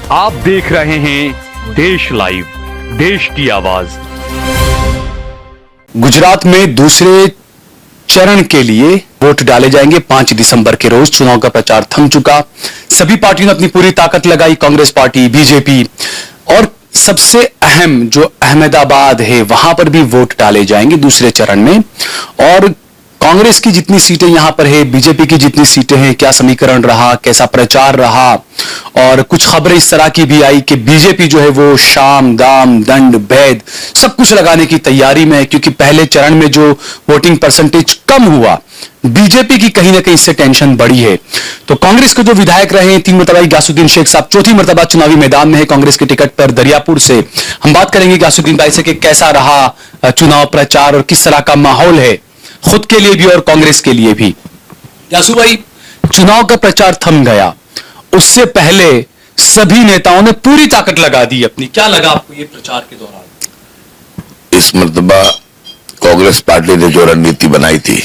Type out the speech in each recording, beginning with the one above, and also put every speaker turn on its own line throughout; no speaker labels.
आप देख रहे हैं देश लाइव, देश की आवाज।
गुजरात में दूसरे चरण के लिए वोट डाले जाएंगे। 5 दिसंबर के रोज चुनाव का प्रचार थम चुका। सभी पार्टियों ने अपनी पूरी ताकत लगाई, कांग्रेस पार्टी, बीजेपी, और सबसे अहम जो अहमदाबाद है वहां पर भी वोट डाले जाएंगे दूसरे चरण में। और कांग्रेस की जितनी सीटें यहां पर है, बीजेपी की जितनी सीटें हैं, क्या समीकरण रहा, कैसा प्रचार रहा, और कुछ खबरें इस तरह की भी आई कि बीजेपी जो है वो शाम, दाम, दंड, भेद सब कुछ लगाने की तैयारी में है, क्योंकि पहले चरण में जो वोटिंग परसेंटेज कम हुआ, बीजेपी की कहीं ना कहीं इससे टेंशन बढ़ी है। तो कांग्रेस के जो विधायक रहे हैं 3 मरतबा गयासुद्दीन शेख साहब चौथी मरतबा चुनावी मैदान में है कांग्रेस के टिकट पर दरियापुर से। हम बात करेंगे गयासुद्दीन भाई से कि कैसा रहा चुनाव प्रचार और किस तरह का माहौल है खुद के लिए भी और कांग्रेस के लिए भी। यासु भाई, चुनाव का प्रचार थम गया, उससे पहले सभी नेताओं ने पूरी ताकत लगा दी अपनी, क्या लगा आपको ये प्रचार के दौरान?
इस मर्तबा कांग्रेस पार्टी ने जो रणनीति बनाई थी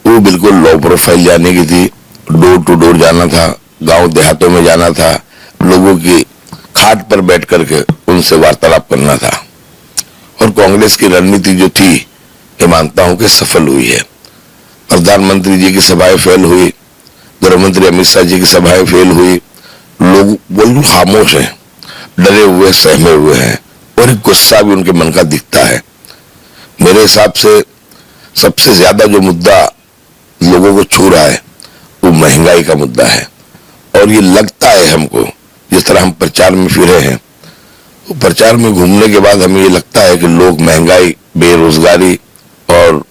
वो बिल्कुल लो प्रोफाइल जाने की थी। डोर टू डोर जाना था, गांव देहातों में जाना था, लोगों की खाट पर बैठ करके उनसे वार्तालाप करना था। और कांग्रेस की रणनीति जो थी ये मानता हूं कि सफल हुई है। प्रधानमंत्री जी की सभाएं फेल हुई, गृह मंत्री अमित शाह जी की सभाएं फेल हुई, लोग बिल्कुल खामोश हैं, डरे हुए, सहमे हुए हैं, और एक गुस्सा भी उनके मन का दिखता है। मेरे हिसाब से सबसे ज्यादा जो मुद्दा लोगों को छू रहा है वो महंगाई का मुद्दा है। और ये लगता है हमको, जिस तरह हम प्रचार में फिरे हैं, तो प्रचार में घूमने के बाद हमें ये लगता है कि लोग महंगाई, बेरोजगारी और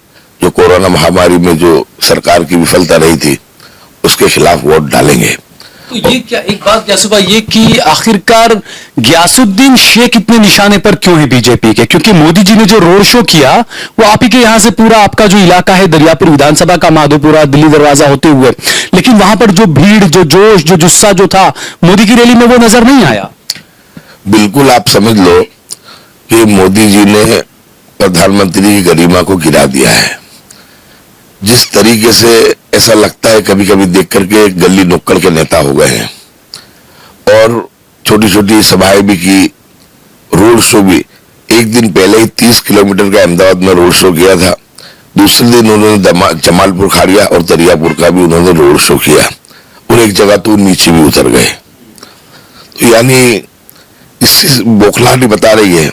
जो कोरोना महामारी में जो सरकार की विफलता रही थी उसके खिलाफ वोट डालेंगे।
तो ये क्या एक बात यासु भाई, ये कि आखिरकार गयासुद्दीन शेख इतने निशाने पर क्यों है बीजेपी के? क्योंकि मोदी जी ने जो रोड शो किया वो आप ही के यहां से पूरा आपका जो इलाका है दरियापुर विधानसभा का, माधोपुरा, दिल्ली दरवाजा होते हुए, लेकिन वहां पर जो भीड़, जो जोश, जो जुस्सा जो था मोदी की रैली में वो नजर नहीं आया।
बिल्कुल आप समझ लो कि मोदी जी ने प्रधानमंत्री की गरिमा को गिरा दिया है। जिस तरीके से ऐसा लगता है कभी कभी देख करके गली नुक्कड़ के नेता हो गए हैं, और छोटी छोटी सभाएं भी की, रोड शो भी। एक दिन पहले ही 30 किलोमीटर का अहमदाबाद में रोड शो किया था, दूसरे दिन उन्होंने जमालपुर, खाड़िया और दरियापुर का भी उन्होंने रोड शो किया, और एक जगह तो नीचे भी उतर गए। तो यानी इससे बौखलाहट बता रही है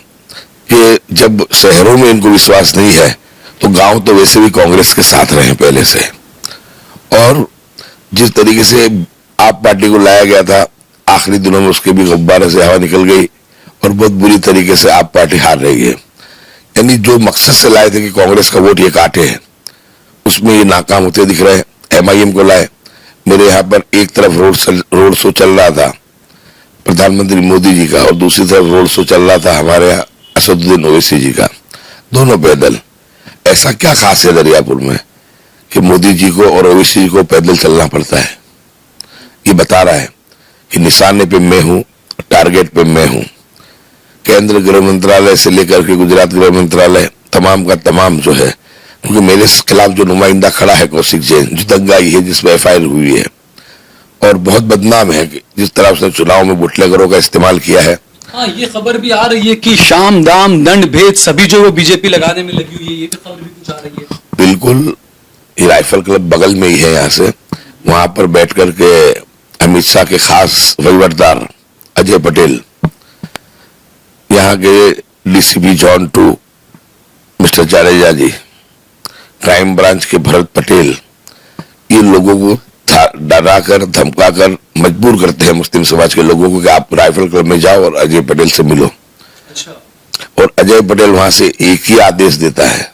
कि जब शहरों में इनको विश्वास नहीं है तो गांव तो वैसे भी कांग्रेस के साथ रहे पहले से। और जिस तरीके से आप पार्टी को लाया गया था, आखिरी दिनों में उसके भी गुब्बारे से हवा निकल गई और बहुत बुरी तरीके से आप पार्टी हार रही है। यानी जो मकसद से लाए थे कि कांग्रेस का वोट ये काटे हैं, उसमें ये नाकाम होते दिख रहे हैं। MIM को लाए, मेरे यहाँ पर एक तरफ रोड शो चल रहा था प्रधानमंत्री मोदी जी का, और दूसरी तरफ रोड शो चल रहा था हमारे यहाँ असदुद्दीन ओवैसी जी का, दोनों पैदल। ऐसा क्या खास है दरियापुर में कि मोदी जी को और ओवैसी जी को पैदल चलना पड़ता है? ये बता रहा है कि निशाने पे मैं हूं, टारगेट पे मैं हूं। केंद्र गृह मंत्रालय से लेकर के गुजरात गृह मंत्रालय तमाम का तमाम जो है, क्योंकि मेरे खिलाफ जो नुमाइंदा खड़ा है कौशिक जैन, जो दंगाई है, जिसमें FIR हुई है और बहुत बदनाम है कि जिस तरह उसने चुनाव में बुटलेगरों का इस्तेमाल किया है।
हाँ, ये खबर भी आ रही है कि शाम, दाम, दंड, भेद सभी जो वो बीजेपी लगाने में लगी हुई है, ये भी खबर भी कुछ आ रही है।
बिल्कुल, ये राइफल क्लब बगल में ही है यहाँ से, वहां पर बैठ करके अमित शाह के खास वहीवटदार अजय पटेल, यहाँ के DCP जॉन 2 मिस्टर जाडेजा जी, क्राइम ब्रांच के भरत पटेल, ये लोगों को डरा कर, धमका कर मजबूर करते हैं मुस्लिम समाज के लोगों को कि आप राइफल क्लब में जाओ और अजय पटेल से मिलो।
अच्छा। और
अजय पटेल वहां से एक ही आदेश देता है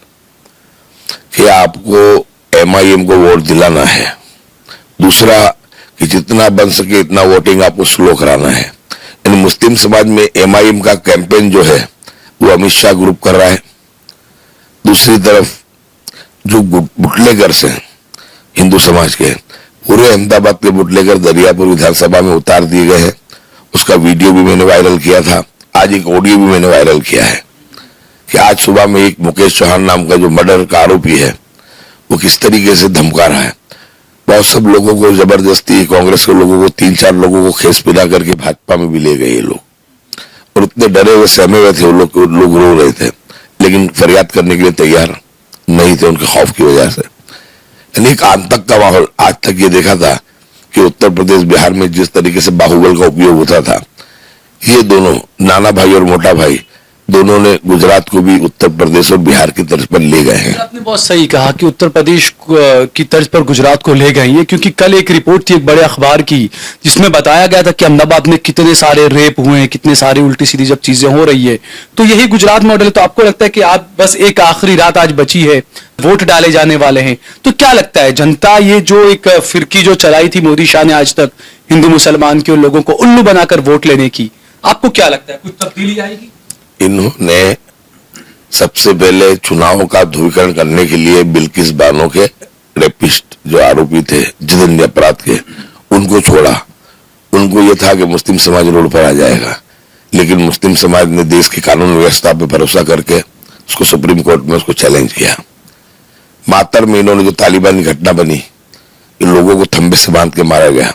कि आपको MIM को वोट दिलाना है, दूसरा कि जितना बन सके इतना वोटिंग आपको स्लो कराना है। यानी मुस्लिम समाज में MIM का कैंपेन जो है वो अमित शाह ग्रुप कर रहा है। दूसरी तरफ जो बुटलेगर्स हैं हिंदू समाज के, पूरे अहमदाबाद के बुटलेगर दरियापुर विधानसभा में उतार दिए गए हैं। उसका वीडियो भी मैंने वायरल किया था, आज एक ऑडियो भी मैंने वायरल किया है कि आज सुबह में एक मुकेश चौहान नाम का जो मर्डर का आरोपी है वो किस तरीके से धमका रहा है। बहुत सब लोगों को जबरदस्ती, कांग्रेस के लोगों को 3-4 लोगों को खेस पिला करके भाजपा में भी ले गए ये लोग, और इतने डरे हुए सहमे हुए थे वो लोग रो रहे थे, लेकिन फरियाद करने के लिए तैयार नहीं थे उनके खौफ की वजह से। यानी एक आतंक का माहौल। आज तक ये देखा था कि उत्तर प्रदेश बिहार में जिस तरीके से बाहुबल का उपयोग होता था, ये दोनों नाना भाई और मोटा भाई दोनों ने गुजरात को भी उत्तर प्रदेश और बिहार की तर्ज पर ले गए हैं।
आपने बहुत सही कहा कि उत्तर प्रदेश की तर्ज पर गुजरात को ले गए हैं, क्योंकि कल एक रिपोर्ट थी एक बड़े अखबार की जिसमें बताया गया था कि अहमदाबाद में कितने सारे रेप हुए हैं, कितने सारी उल्टी सीधी जब चीजें हो रही है, तो यही गुजरात मॉडल है। तो आपको लगता है कि आप बस एक आखिरी रात आज बची है, वोट डाले जाने वाले हैं, तो क्या लगता है जनता ये जो एक फिरकी जो चलाई थी मोदी शाह ने आज तक हिंदू मुसलमान के लोगों को उल्लू बनाकर वोट लेने की, आपको क्या लगता है कुछ तब्दीली आएगी?
इन्होंने सबसे पहले चुनाव का ध्रुवीकरण करने के लिए बिल्किस बानो के रेपिस्ट जो आरोपी थे जघन्य अपराध के, उनको छोड़ा। उनको यह था कि मुस्लिम समाज रोड पर आ जाएगा, लेकिन मुस्लिम समाज ने देश की कानून व्यवस्था पर भरोसा करके उसको सुप्रीम कोर्ट में उसको चैलेंज किया। मातर में इन्होंने जो तालिबानी घटना बनी, इन लोगों को थंबे से बांध के मारा गया।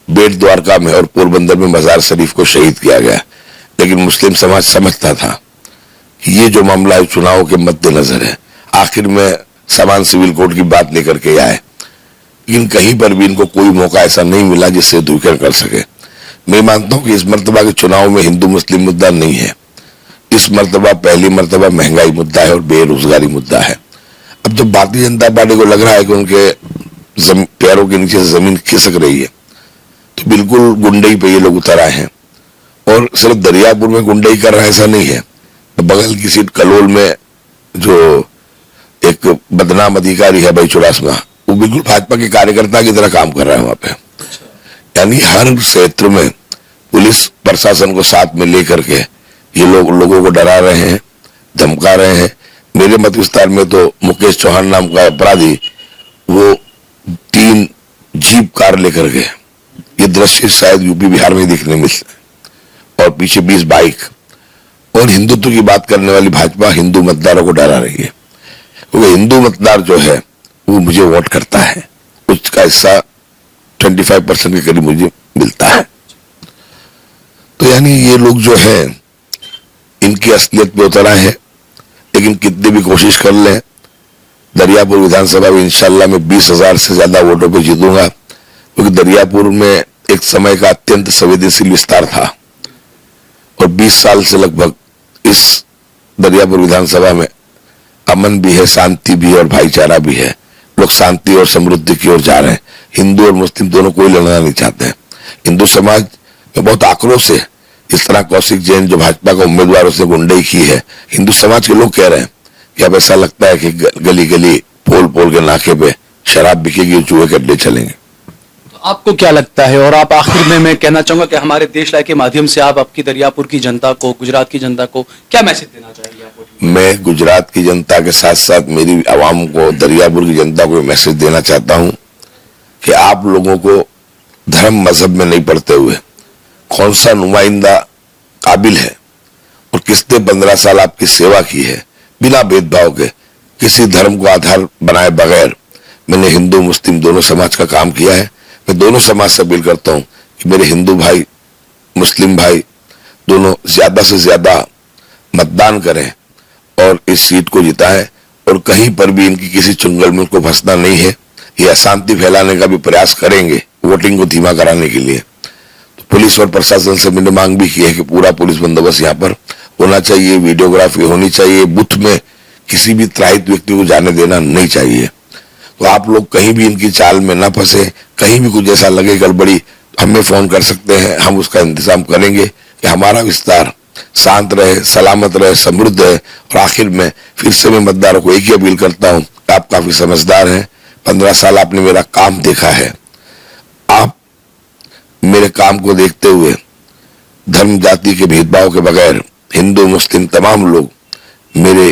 बेट द्वारका में और पोरबंदर में मजार शरीफ को शहीद किया गया, लेकिन मुस्लिम समाज समझता था कि ये जो मामला है चुनाव के मद्देनजर है, आखिर में समान सिविल कोड की बात लेकर के आए, लेकिन कहीं पर भी इनको कोई मौका ऐसा नहीं मिला जिससे ध्रुवीकरण कर सके। मैं मानता हूं कि इस मर्तबा के चुनाव में हिंदू मुस्लिम मुद्दा नहीं है, इस मर्तबा पहली मर्तबा महंगाई मुद्दा है और बेरोजगारी मुद्दा है। अब जब भारतीय जनता पार्टी को लग रहा है कि उनके पैरों के नीचे से जमीन खिसक रही है, तो बिल्कुल गुंडई पे ये लोग उतर आए हैं। और सिर्फ दरियापुर में गुंडई कर रहा है ऐसा नहीं है, तो बगल की सीट कलोल में जो एक बदनाम अधिकारी है भाई चुरासमा, वो बिल्कुल भाजपा के कार्यकर्ता की तरह काम कर रहा है वहां पे। यानी हर क्षेत्र में पुलिस प्रशासन को साथ में लेकर के ये लोगों को डरा रहे हैं, धमका रहे हैं। मेरे मत विस्तार में तो मुकेश चौहान नाम का अपराधी वो 3 जीप कार लेकर गए, ये दृश्य शायद यूपी बिहार में दिखने मिलते, और पीछे 20 बाइक। और हिंदुत्व की बात करने वाली भाजपा हिंदू मतदारों को डरा रही है, क्योंकि हिंदू मतदार जो है वो मुझे वोट करता है, उसका हिस्सा 25% के करीब मुझे मिलता है। तो यानी ये लोग जो है इनकी असलियत पे उतर आए हैं, लेकिन कितनी भी कोशिश कर लें, दरियापुर विधानसभा में इंशाल्लाह मैं 20,000 से ज्यादा वोटों पे जीतूंगा, क्योंकि दरियापुर में एक समय का अत्यंत संवेदनशील विस्तार था, और 20 साल से लगभग इस दरियापुर विधानसभा में अमन भी है, शांति भी है और भाईचारा भी है। लोग शांति और समृद्धि की ओर जा रहे हैं। हिंदू और मुस्लिम दोनों कोई लड़ना नहीं चाहते हैं। हिंदू समाज में बहुत आक्रोश है, इस तरह कौशिक जैन जो भाजपा का उम्मीदवार उसने गुंडई की है। हिंदू समाज के लोग कह रहे हैं कि अब ऐसा लगता है कि गली गली पोल पोल के नाके पे शराब बिकेगी, चूहे के अड्डे चलेंगे।
आपको क्या लगता है? और आप आखिर में मैं कहना चाहूंगा कि हमारे देश लाइव के माध्यम से आप आपकी दरियापुर की जनता को, गुजरात की जनता को क्या मैसेज देना चाहेंगे आप?
मैं गुजरात की जनता के साथ साथ मेरी आवाम को, दरियापुर की जनता को मैसेज देना चाहता हूं कि आप लोगों को धर्म मजहब में नहीं पढ़ते हुए कौन सा नुमाइंदा काबिल है और किसने 15 साल आपकी सेवा की है, बिना भेदभाव के किसी धर्म को आधार बनाए बगैर मैंने हिंदू मुस्लिम दोनों समाज का काम किया है। मैं दोनों समाज से अपील करता हूं कि मेरे हिंदू भाई मुस्लिम भाई दोनों ज्यादा से ज्यादा मतदान करें और इस सीट को जिताएं, और कहीं पर भी इनकी किसी चुंगल में उनको फंसना नहीं है। ये अशांति फैलाने का भी प्रयास करेंगे वोटिंग को धीमा कराने के लिए। तो पुलिस और प्रशासन से मैंने मांग भी की है कि पूरा पुलिस बंदोबस्त यहाँ पर होना चाहिए, वीडियोग्राफी होनी चाहिए, बूथ में किसी भी त्राहित व्यक्ति को जाने देना नहीं चाहिए। तो आप लोग कहीं भी इनकी चाल में ना फंसे, कहीं भी कुछ ऐसा लगे गड़बड़ी, हमें फोन कर सकते हैं, हम उसका इंतजाम करेंगे कि हमारा विस्तार शांत रहे, सलामत रहे, समृद्ध है। और आखिर में फिर से मैं मतदारों को एक ही अपील करता हूं, आप काफी समझदार हैं, 15 साल आपने मेरा काम देखा है, आप मेरे काम को देखते हुए धर्म जाति के भेदभाव के बगैर हिंदू मुस्लिम तमाम लोग मेरे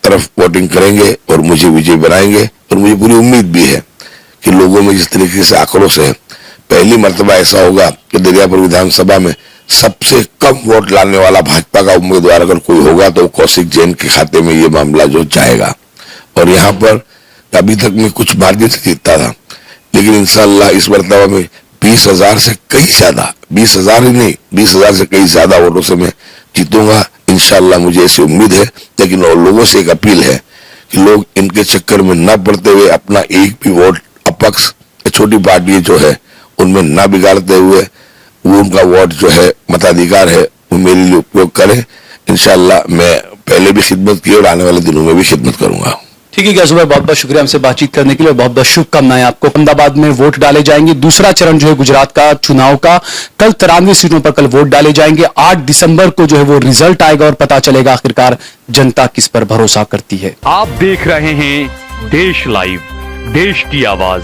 तरफ वोटिंग करेंगे और मुझे विजयी बनाएंगे। और मुझे पूरी उम्मीद भी है कि लोगों में जिस तरीके से आक्रोश है, पहली मर्तबा ऐसा होगा कि दरियापुर विधानसभा में सबसे कम वोट लाने वाला भाजपा का उम्मीदवार अगर कोई होगा तो कौशिक जैन के खाते में ये मामला जो जाएगा। और यहाँ पर अभी तक मैं कुछ मार्जिन से जीतता था, लेकिन इंशाल्लाह इस मरतबा में 20,000 से कई ज्यादा, 20,000 ही नहीं, 20,000 से कई ज्यादा वोटों से मैं जीतूंगा इंशाल्लाह, मुझे ऐसी उम्मीद है। लेकिन और लोगों से एक अपील है कि लोग इनके चक्कर में न पड़ते हुए अपना एक भी वोट अपक्ष छोटी पार्टी जो है उनमें न बिगाड़ते हुए वो उनका वोट जो है मताधिकार है वो मेरे लिए उपयोग करें। इंशाल्लाह मैं पहले भी खिदमत की और आने वाले दिनों में भी खिदमत करूंगा।
ठीक है गयासुभाई, बहुत बहुत शुक्रिया हमसे बातचीत करने के लिए, बहुत बहुत शुभकामनाएं आपको। अहमदाबाद में वोट डाले जाएंगे, दूसरा चरण जो है गुजरात का चुनाव का, कल 93 सीटों पर कल वोट डाले जाएंगे। 8 दिसंबर को जो है वो रिजल्ट आएगा और पता चलेगा आखिरकार जनता किस पर भरोसा करती है।
आप देख रहे हैं देश लाइव, देश की आवाज।